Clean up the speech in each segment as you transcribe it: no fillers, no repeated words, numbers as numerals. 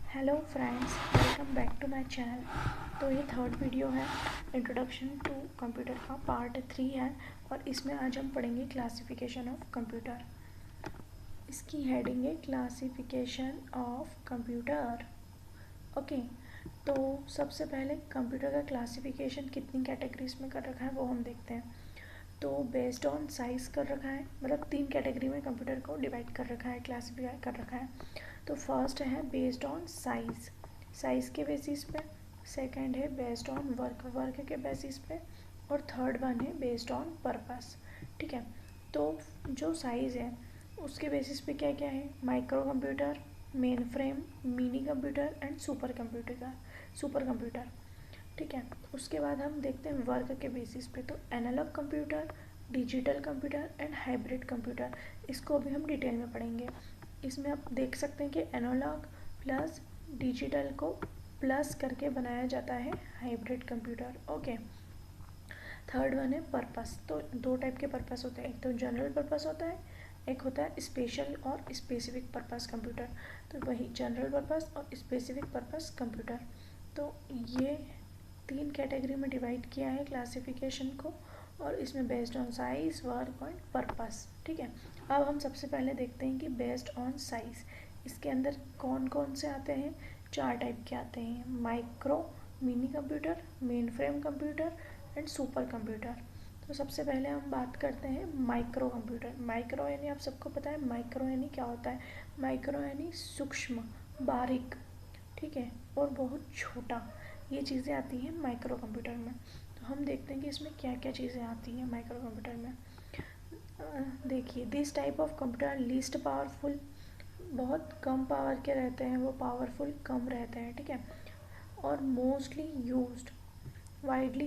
Hello friends, welcome back to my channel. तो ये third video है, इंट्रोडक्शन टू कंप्यूटर का पार्ट 3 है और इसमें आज हम पढ़ेंगे क्लासिफिकेशन ऑफ कंप्यूटर। इसकी हेडिंग है क्लासिफिकेशन ऑफ कंप्यूटर। ओके, तो सबसे पहले कंप्यूटर का क्लासिफिकेशन कितनी कैटेगरीज में कर रखा है वो हम देखते हैं। तो बेस्ड ऑन साइज़ कर रखा है, मतलब 3 कैटेगरी में कंप्यूटर को डिवाइड कर रखा है, क्लासीफाई कर रखा है। तो फर्स्ट है बेस्ड ऑन साइज़ के बेसिस पे, सेकंड है बेस्ड ऑन वर्क के बेसिस पे, और थर्ड वन है बेस्ड ऑन पर्पस। ठीक है, तो जो साइज़ है उसके बेसिस पे क्या क्या है, micro computer, main frame, mini computer and super computer. ठीक है, उसके बाद हम देखते हैं वर्क के बेसिस पे। तो analog computer, digital computer and hybrid computer, इसको अभी हम डिटेल में पढ़ेंगे। इसमें आप देख सकते हैं कि एनालॉग प्लस डिजिटल को प्लस करके बनाया जाता है hybrid computer. Okay, third one है पर्पस। तो दो टाइप के पर्पस होते हैं, एक तो जनरल पर्पस होता है, एक होता है स्पेशल और स्पेसिफिक पर्पस कंप्यूटर। तो वही जनरल पर्पस और स्पेसिफिक पर्पस कंप्यूटर। तो ये 3 कैटेगरी में डिवाइड किया है क्लासिफिकेशन को, और इसमें बेस्ड ऑन साइज, वर्क और पर्पस। ठीक है, अब हम सबसे पहले देखते हैं कि बेस्ड ऑन साइज इसके अंदर कौन कौन से आते हैं। 4 टाइप के आते हैं, micro, mini computer, main frame computer and super computer. तो सबसे पहले हम बात करते हैं माइक्रो कंप्यूटर। माइक्रो यानी आप सबको पता है माइक्रो यानी क्या होता है। माइक्रो यानी सूक्ष्म, बारीक, ठीक है, और बहुत छोटा, ये चीज़ें आती हैं माइक्रो कंप्यूटर में। तो हम देखते हैं कि इसमें क्या क्या चीज़ें आती हैं माइक्रो कंप्यूटर में। देखिए, this type of computer least powerful, बहुत कम पावर के रहते हैं वो, पावरफुल कम रहते हैं। ठीक है, और most widely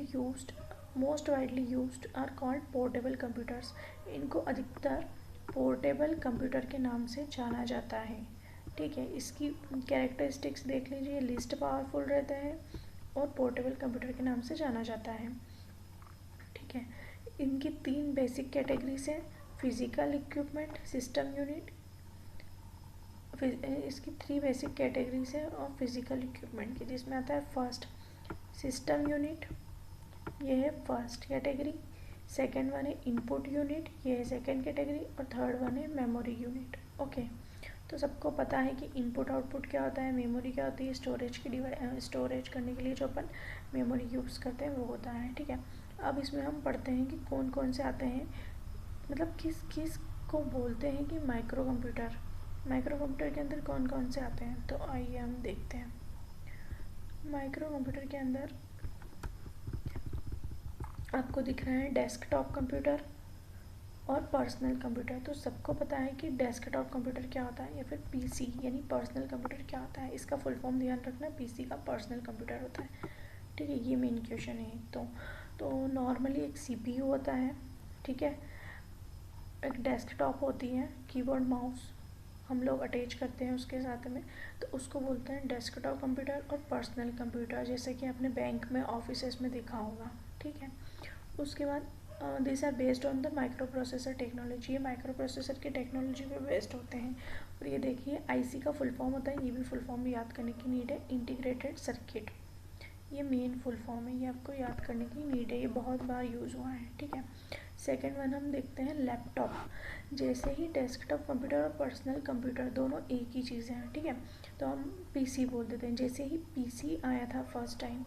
used are called portable computers. इनको अधिकतर पोर्टेबल कंप्यूटर के नाम से जाना जाता है। ठीक है, इसकी कैरेक्टरिस्टिक्स देख लीजिए, लिस्ट पावरफुल रहते हैं और पोर्टेबल कंप्यूटर के नाम से जाना जाता है। ठीक है, इनकी 3 बेसिक कैटेगरीज हैं, फिजिकल इक्विपमेंट, सिस्टम यूनिट। इसकी 3 बेसिक कैटेगरीज है और फिजिकल इक्विपमेंट की, जिसमें आता है फर्स्ट सिस्टम यूनिट, ये है फर्स्ट कैटेगरी। सेकंड वन है इनपुट यूनिट, ये है सेकंड कैटेगरी। और थर्ड वन है मेमोरी यूनिट। ओके, तो सबको पता है कि इनपुट आउटपुट क्या होता है, मेमोरी क्या होती है, स्टोरेज करने के लिए जो अपन मेमोरी यूज़ करते हैं वो होता है। ठीक है, अब इसमें हम पढ़ते हैं कि कौन कौन से आते हैं, मतलब किस किस को बोलते हैं कि माइक्रो कंप्यूटर के अंदर कौन कौन से आते हैं। तो आइए हम देखते हैं। माइक्रो कंप्यूटर के अंदर आपको दिख रहा है डेस्कटॉप कंप्यूटर और पर्सनल कंप्यूटर। तो सबको पता है कि डेस्कटॉप कंप्यूटर क्या होता है, या फिर पीसी यानी पर्सनल कंप्यूटर क्या होता है। इसका फुल फॉर्म ध्यान रखना, पीसी का पर्सनल कंप्यूटर होता है। ठीक है, ये मेन क्वेश्चन है। तो नॉर्मली एक सीपीयू होता है, ठीक है, एक डेस्कटॉप होती है, कीबोर्ड माउस हम लोग अटैच करते हैं उसके साथ में, तो उसको बोलते हैं डेस्कटॉप कंप्यूटर और पर्सनल कंप्यूटर, जैसे कि आपने बैंक में, ऑफिसेस में देखा होगा। ठीक है, उसके बाद this are based on the microprocessor technology, ये माइक्रो प्रोसेसर की टेक्नोलॉजी पे बेस्ड होते हैं। और ये देखिए आईसी का फुल फॉर्म होता है, ये भी फुल फॉर्म याद करने की नीड है, इंटीग्रेटेड सर्किट, ये मेन फुल फॉर्म है, ये आपको याद करने की नीड है, ये बहुत बार यूज़ हुआ है। ठीक है, सेकेंड वन हम देखते हैं लैपटॉप। जैसे ही डेस्कटॉप कंप्यूटर और पर्सनल कंप्यूटर दोनों एक ही चीज़ें हैं, ठीक है, तो हम पीसी बोल देते हैं। जैसे ही पीसी आया था फर्स्ट टाइम,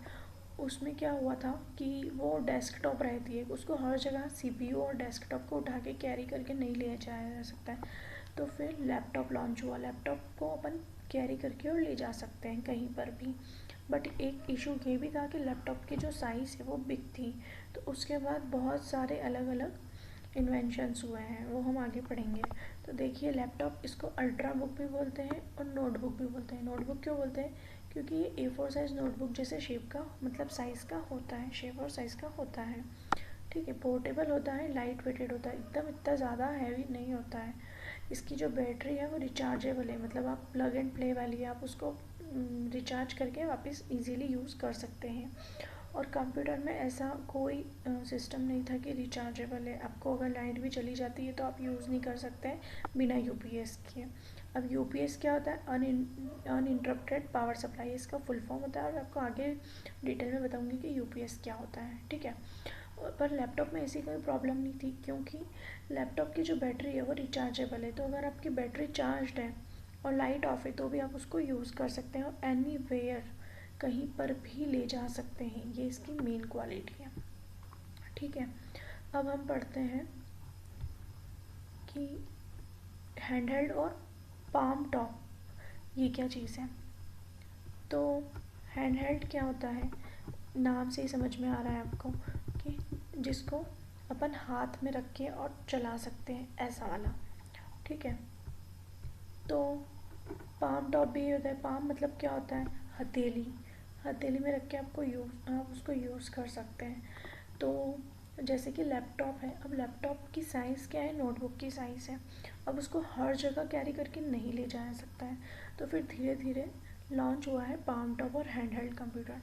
उसमें क्या हुआ था कि वो डेस्कटॉप रहती है, उसको हर जगह सीपीयू और डेस्कटॉप को उठा के कैरी करके नहीं ले जाया जा सकता है। तो फिर लैपटॉप लॉन्च हुआ, लैपटॉप को अपन कैरी करके और ले जा सकते हैं कहीं पर भी। बट एक इशू ये भी था कि लैपटॉप की जो साइज़ है वो बिग थी। तो उसके बाद बहुत सारे अलग अलग इन्वेंशंस हुए हैं, वो हम आगे पढ़ेंगे। तो देखिए लैपटॉप, इसको अल्ट्रा बुक भी बोलते हैं और नोटबुक भी बोलते हैं। नोटबुक क्यों बोलते हैं, क्योंकि ये A4 साइज़ नोटबुक जैसे शेप का, मतलब साइज़ का होता है, शेप और साइज़ का होता है। ठीक है, पोर्टेबल होता है, लाइट वेटेड होता है, एकदम इतना ज़्यादा हैवी नहीं होता है। इसकी जो बैटरी है वो रिचार्जेबल है, मतलब आप प्लग एंड प्ले वाली है, आप उसको रिचार्ज करके वापस इजीली यूज़ कर सकते हैं। और कंप्यूटर में ऐसा कोई सिस्टम नहीं था कि रिचार्जेबल है, आपको अगर लाइट भी चली जाती है तो आप यूज़ नहीं कर सकते हैं बिना यूपीएस के। अब यूपीएस क्या होता है? अनइंटरप्टेड पावर सप्लाई, इसका फुल फॉर्म होता है और आपको आगे डिटेल में बताऊंगी कि यूपीएस क्या होता है, ठीक है। पर लैपटॉप में ऐसी कोई प्रॉब्लम नहीं थी, क्योंकि लैपटॉप की जो बैटरी है वो रिचार्जेबल है। तो अगर आपकी बैटरी चार्ज है और लाइट ऑफ है तो भी आप उसको यूज़ कर सकते हैं और एनी वेयर, कहीं पर भी ले जा सकते हैं। ये इसकी मेन क्वालिटी है, ठीक है। अब हम पढ़ते हैं कि हैंडहेल्ड और पाम टॉप ये क्या चीज़ है। तो हैंडहेल्ड क्या होता है? नाम से ही समझ में आ रहा है आपको कि जिसको अपन हाथ में रख के और चला सकते हैं, ऐसा वाला, ठीक है। तो पाम टॉप भी होता है। पाम मतलब क्या होता है? हथेली। हथेली में रख के आप उसको यूज़ कर सकते हैं। तो जैसे कि लैपटॉप है, अब लैपटॉप की साइज़ क्या है? नोटबुक की साइज़ है। अब उसको हर जगह कैरी करके नहीं ले जाया सकता है, तो फिर धीरे धीरे लॉन्च हुआ है पाम टॉप और हैंडहेल्ड कंप्यूटर।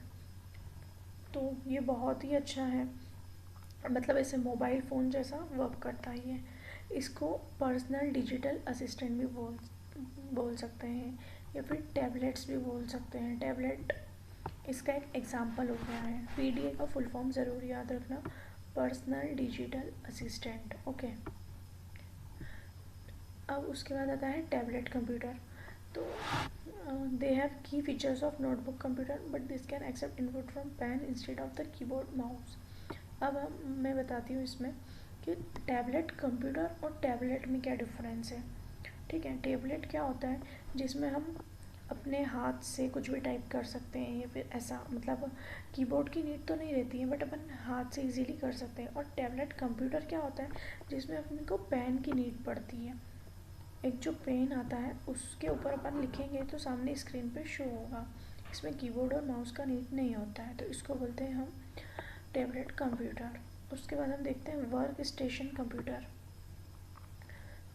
तो ये बहुत ही अच्छा है, मतलब ऐसे मोबाइल फ़ोन जैसा वर्क करता ही है। इसको पर्सनल डिजिटल असिस्टेंट भी बोल सकते हैं, या फिर टैबलेट्स भी बोल सकते हैं। टैबलेट इसका एक एग्जांपल हो गया है। पीडीए का फुल फॉर्म ज़रूर याद रखना, पर्सनल डिजिटल असिस्टेंट, ओके। अब उसके बाद आता है टैबलेट कंप्यूटर। तो they have key features of notebook computer, but this can accept input from pen instead of the keyboard mouse. अब मैं बताती हूँ इसमें कि टैबलेट कंप्यूटर और टैबलेट में क्या डिफरेंस है, ठीक है। टैबलेट क्या होता है? जिसमें हम अपने हाथ से कुछ भी टाइप कर सकते हैं, या फिर ऐसा, मतलब कीबोर्ड की नीड तो नहीं रहती है, बट अपन हाथ से इजीली कर सकते हैं। और टैबलेट कंप्यूटर क्या होता है? जिसमें अपने को पेन की नीड पड़ती है। एक जो पेन आता है उसके ऊपर अपन लिखेंगे तो सामने स्क्रीन पे शो होगा। इसमें कीबोर्ड और माउस का नीड नहीं होता है, तो इसको बोलते हैं हम टैबलेट कंप्यूटर। उसके बाद हम देखते हैं workstation computer.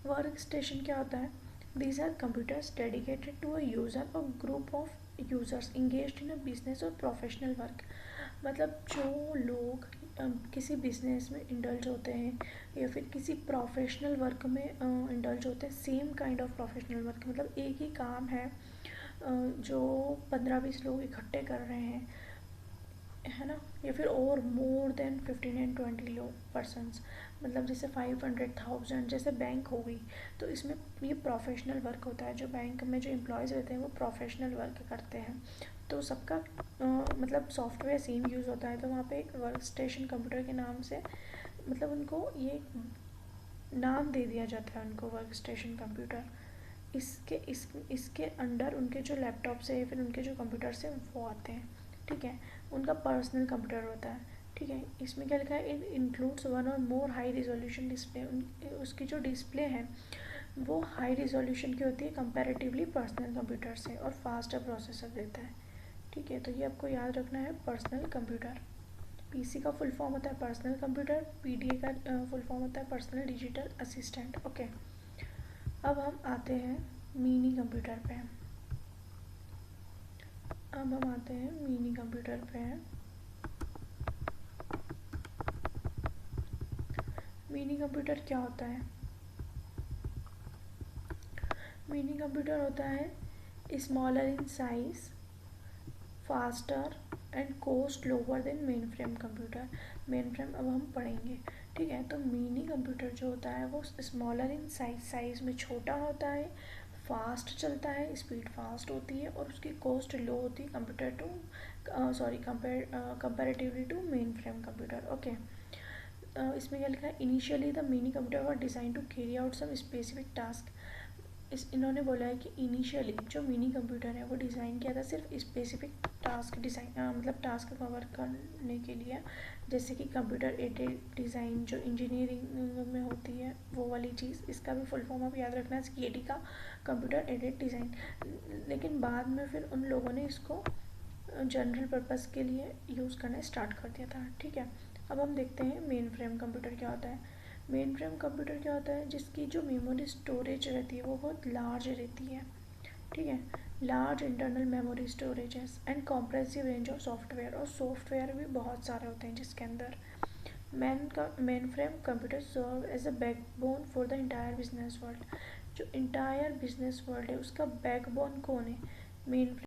Workstation क्या होता है? These are computers dedicated to a user और group of users engaged in a business और प्रोफेशनल वर्क। मतलब जो लोग किसी बिजनेस में इंडल्ज होते हैं या फिर किसी प्रोफेशनल वर्क में इंडल्ज होते हैं, same kind of professional work, मतलब एक ही काम है जो 15-20 लोग इकट्ठे कर रहे हैं, है ना, या फिर और मोर देन 15 and 20 लोग पर्सनस, मतलब जैसे 500,000, जैसे बैंक हो गई। तो इसमें ये प्रोफेशनल वर्क होता है। जो बैंक में जो एम्प्लॉयज़ रहते हैं वो प्रोफेशनल वर्क करते हैं, तो सबका मतलब सॉफ्टवेयर सेम यूज़ होता है। तो वहाँ पे एक वर्क स्टेशन कंप्यूटर के नाम से, मतलब उनको ये नाम दे दिया जाता है, उनको वर्क स्टेशन कंप्यूटर। इसके अंडर उनके जो लैपटॉप से या फिर उनके जो कंप्यूटर से वो आते हैं, ठीक है। उनका पर्सनल कंप्यूटर होता है, ठीक है। इसमें क्या लिखा है? इट इंक्लूड्स वन और मोर हाई रिजोल्यूशन डिस्प्ले। उसकी जो डिस्प्ले है वो हाई रिजोल्यूशन की होती है कंपैरेटिवली पर्सनल कंप्यूटर से, और फास्टर प्रोसेसर देता है, ठीक है। तो ये आपको याद रखना है, पर्सनल कंप्यूटर। पीसी का फुल फॉर्म होता है पर्सनल कंप्यूटर, पीडीए का फुल फॉर्म होता है पर्सनल डिजिटल असिस्टेंट, ओके। अब हम आते हैं मिनी कंप्यूटर पे। अब हम आते हैं मिनी कंप्यूटर पे। मिनी कंप्यूटर क्या होता है? मिनी कंप्यूटर होता है smaller in size, faster and cost lower than main frame computer. Main frame अब हम पढ़ेंगे, ठीक है। तो मिनी कंप्यूटर जो होता है वो स्मॉलर इन साइज, साइज में छोटा होता है, फास्ट चलता है, स्पीड फास्ट होती है, और उसकी कॉस्ट लो होती है computer to comparatively to mainframe computer, okay. इसमें क्या लिखा है? Initially the mini computer were designed to carry out some specific task. इन्होंने बोला है कि इनिशियली जो मिनी कंप्यूटर है वो डिज़ाइन किया था सिर्फ स्पेसिफिक टास्क मतलब टास्क कवर करने के लिए, जैसे कि कंप्यूटर एडेड डिज़ाइन जो इंजीनियरिंग में होती है वो वाली चीज़। इसका भी फुल फॉर्म आप याद रखना है, CAD का, कंप्यूटर एडेड डिज़ाइन। लेकिन बाद में फिर उन लोगों ने इसको जनरल पर्पज़ के लिए यूज़ करना स्टार्ट कर दिया था, ठीक है। अब हम देखते हैं मेन फ्रेम कंप्यूटर क्या होता है। मेन फ्रेम कंप्यूटर क्या होता है? जिसकी जो मेमोरी स्टोरेज रहती है वो बहुत लार्ज रहती है, ठीक है। Large internal memory storages and comprehensive range of software, और सॉफ्टवेयर भी बहुत सारे होते हैं जिसके अंदर। Mainframe computer serve as a backbone for the entire business world. जो इंटायर बिजनेस वर्ल्ड है उसका बैकबोन कौन है, मेन